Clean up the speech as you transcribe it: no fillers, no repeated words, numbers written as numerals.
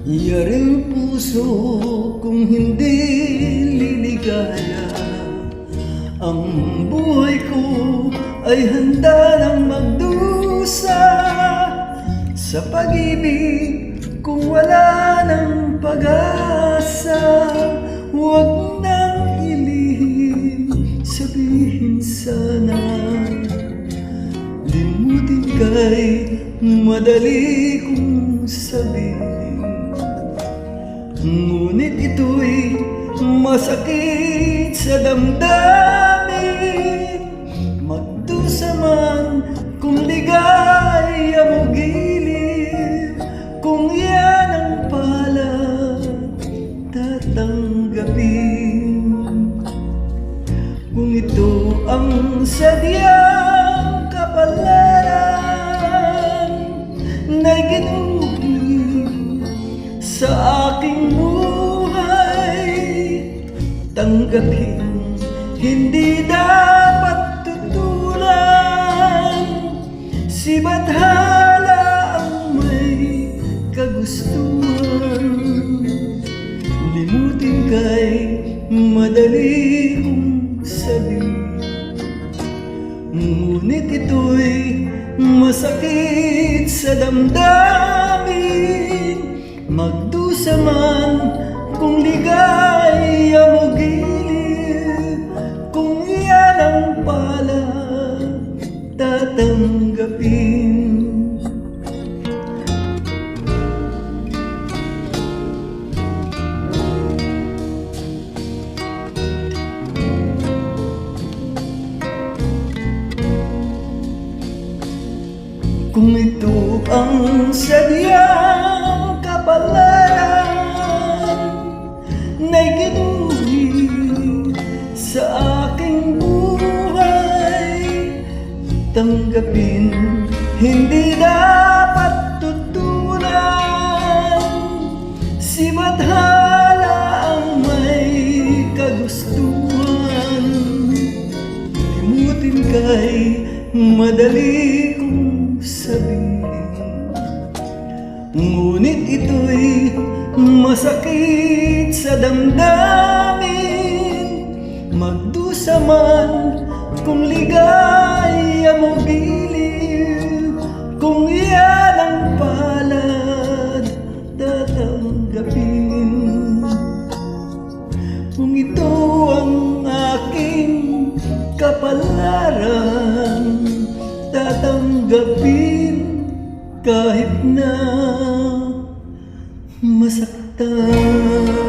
Yaring puso kung hindi liligaya. Ang buhay ko ay handa ng magdusa sa pag-ibig kung wala ng pag-asa. Huwag nang ilihim, sabihin sana. Limutin ka'y madali kong sabihin, ngunit ito'y masakit sa damdamin. Magdusa man kung ligaya mo giliw, kung yan ang palad tatanggapin. Kung ito ang sadyang kapalaran na'y ginuhi sa aking buhay, tanggapin, hindi dapat tutulan. Si bathala ang may kagustuhan, limutin ka'y madali kong sabihin, ngunit ito'y masakit sa damdamin. Magdusa man kung ligaya mo giliw, kung yan ang palad tatanggapin. Kung ito ang sadyang kapalaran na'y ginuhi sa aking buhay, tanggapin, hindi dapat tutulan. Si bathala ang may kagustuhan, limutin ka'y madali kong sabihin, ngunit ito'y masakit sa damdamin. Magdusa man kung ligaya mo giliw, kung yan ang palad tatanggapin. Kung ito ang aking kapalaran, tatanggapin kahit na masaktan.